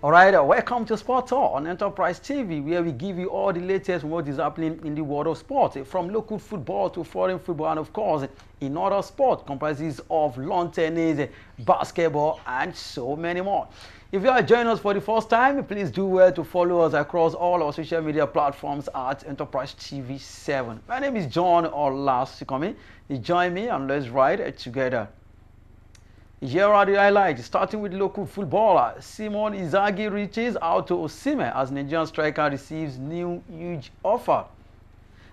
Alright, welcome to Sport Talk on Enterprise TV, where we give you all the latest on what is happening in the world of sport, from local football to foreign football, and of course, in other sport comprises of lawn tennis, basketball, and so many more. If you are joining us for the first time, please do well to follow us across all our social media platforms at Enterprise TV 7. My name is John Olasikome. You join me and let's ride it together. Here are the highlights, starting with local footballer. Inzaghi Reaches out to Osimhen as Nigerian striker receives new huge offer.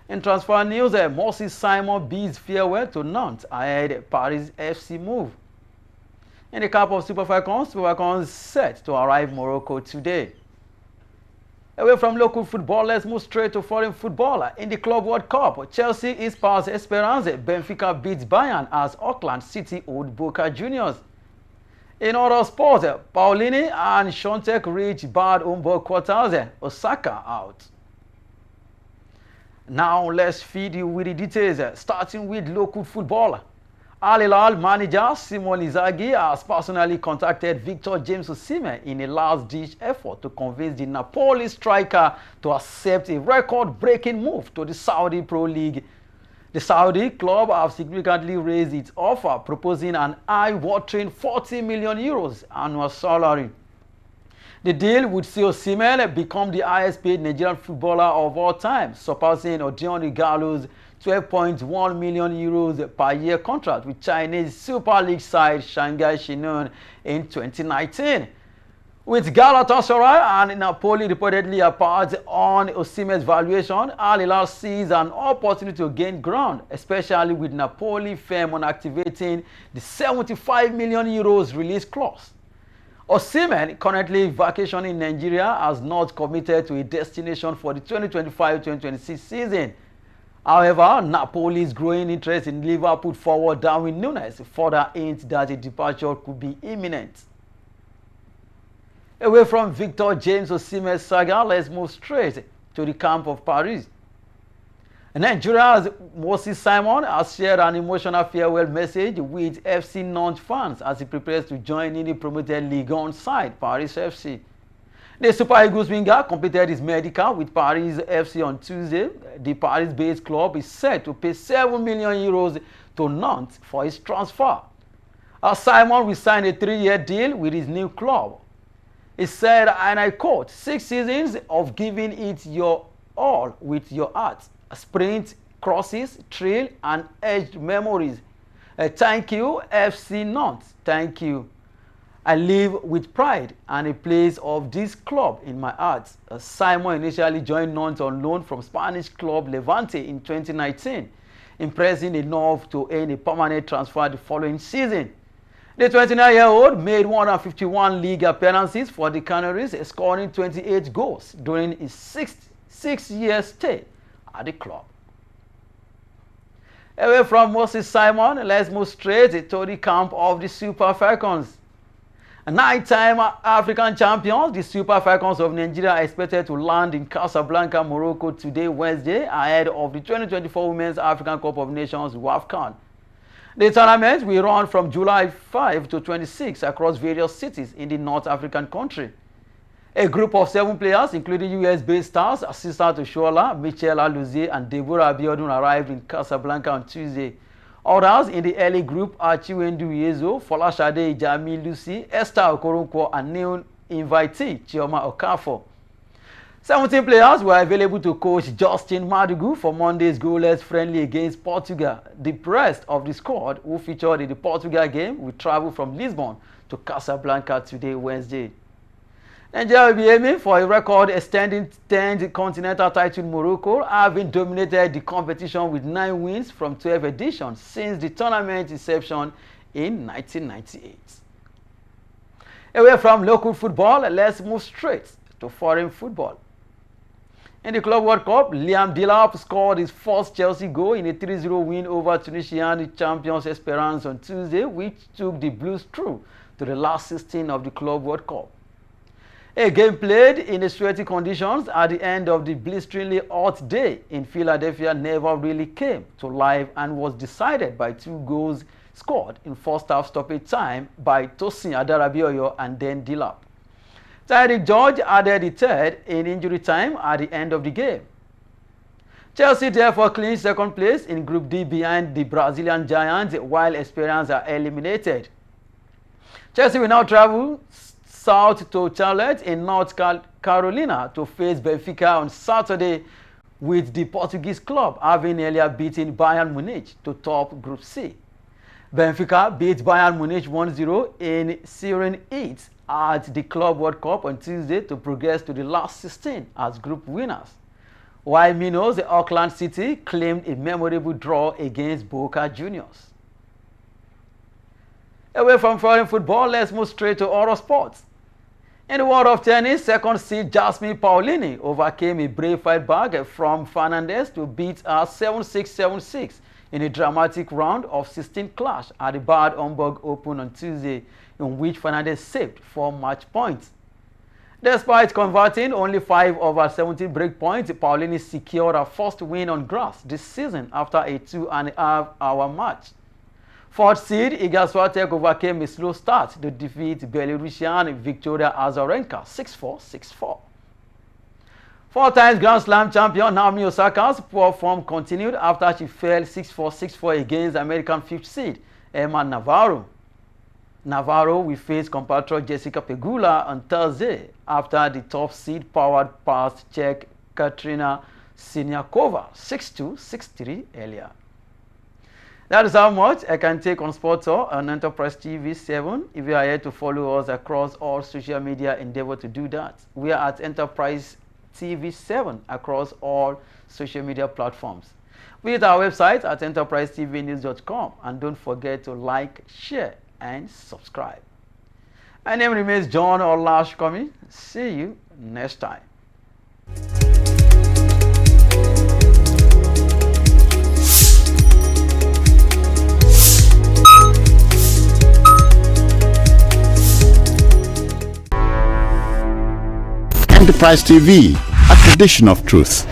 In transfer news, Moses Simon bids farewell to Nantes ahead Paris FC move. In the camp of Super Falcons set to arrive Morocco today. Away from local football, let's move straight to foreign football. In the Club World Cup, Chelsea is past Esperance, Benfica beats Bayern as Auckland City hold Boca Juniors. In other sports, Paulini and Shontek reach bad home ball quarters, Osaka out. Now let's feed you with the details, starting with local football. Al Hilal manager Simon Inzaghi has personally contacted Victor James Osimhen in a last-ditch effort to convince the Napoli striker to accept a record-breaking move to the Saudi Pro League. The Saudi club have significantly raised its offer, proposing an eye-watering €40 million annual salary. The deal would see Osimhen become the highest-paid Nigerian footballer of all time, surpassing Odion Ighalo's €12.1 million per year contract with Chinese Super League side Shanghai Shenhua in 2019. With Galatasaray and Napoli reportedly apart on Osimhen's valuation, Al Hilal sees an opportunity to gain ground, especially with Napoli firm on activating the €75 million release clause. Osimhen, currently vacationing in Nigeria, has not committed to a destination for the 2025-2026 season. However, Napoli's growing interest in Liverpool forward Darwin Núñez further hints that a departure could be imminent. Away from Victor James Osimhen's saga, let's move straight to the camp of Paris. Nigeria's Moses Simon has shared an emotional farewell message with FC Nantes fans as he prepares to join in the promoted Ligue 1 side, Paris FC. The Super Eagles winger completed his medical with Paris FC on Tuesday. The Paris-based club is set to pay €7 million to Nantes for his transfer. Simon will sign a 3-year deal with his new club. He said, and I quote, 6 seasons of giving it your all with your heart. Sprint, crosses, trail, and edged memories. Thank you, FC Nantes. Thank you. I live with pride and a place of this club in my heart. Simon initially joined Nantes on loan from Spanish club Levante in 2019, impressing enough to earn a permanent transfer the following season. The 29-year-old made 151 league appearances for the Canaries, scoring 28 goals during his six-year stay at the club. Away from Moses Simon, let's move straight to the camp of the Super Falcons. 9-time African champions, the Super Falcons of Nigeria are expected to land in Casablanca, Morocco today, Wednesday, ahead of the 2024 Women's African Cup of Nations WAFCON. The tournament will run from July 5 to 26 across various cities in the North African country. A group of 7 players, including US-based stars Asisat Oshoala, Michelle Aluzie, and Deborah Abiodun, arrived in Casablanca on Tuesday. Others in the early group are Chiwendu Uyezo, Folashade Ijami Lucy, Esther Okoronkwo, and new invitee Chioma Okafor. 17 players were available to coach Justin Madugu for Monday's goalless friendly against Portugal. The rest of the squad, who featured in the Portugal game, will travel from Lisbon to Casablanca today, Wednesday. Nigeria will be aiming for a record-extending 10th continental title in Morocco, having dominated the competition with 9 wins from 12 editions since the tournament's inception in 1998. Away from local football, let's move straight to foreign football. In the Club World Cup, Liam Delap scored his first Chelsea goal in a 3-0 win over Tunisian champions Esperance on Tuesday, which took the Blues through to the last 16 of the Club World Cup. A game played in the sweaty conditions at the end of the blisteringly hot day in Philadelphia never really came to life and was decided by 2 goals scored in first half stoppage time by Tosin Adarabioyo and then Delap. Tyreek George added the third in injury time at the end of the game. Chelsea therefore clinched second place in Group D behind the Brazilian Giants, while Esperance are eliminated. Chelsea will now travel south to Charlotte in North Carolina to face Benfica on Saturday, with the Portuguese club having earlier beaten Bayern Munich to top Group C. Benfica beat Bayern Munich 1-0 in Serie A at the Club World Cup on Tuesday to progress to the last 16 as group winners, while Minos, the Auckland City, claimed a memorable draw against Boca Juniors. Away from foreign football, let's move straight to other sports. In the world of tennis, second seed Jasmine Paolini overcame a brave fight back from Fernandez to beat her 7-6, 7-6 in a dramatic round of 16 clash at the Bad Homburg Open on Tuesday, in which Fernandez saved 4 match points. Despite converting only 5 of her 17 break points, Paolini secured her first win on grass this season after a 2.5-hour match. Fourth seed Iga Swiatek overcame a slow start to defeat Belarusian Victoria Azarenka 6-4, 6-4. 4 times Grand Slam champion Naomi Osaka's poor form continued after she fell 6-4, 6-4 against American 5th seed Emma Navarro. Navarro will face compatriot Jessica Pegula on Thursday after the top seed powered past Czech Katrina Siniakova 6-2, 6-3 earlier. That is how much I can take on Sports Talk on Enterprise TV 7. If you are here to follow us across all social media, endeavor to do that. We are at Enterprise TV 7 across all social media platforms. Visit our website at enterprisetvnews.com and don't forget to like, share, and subscribe. My name remains John Olashkomi. See you next time. Enterprise TV, a tradition of truth.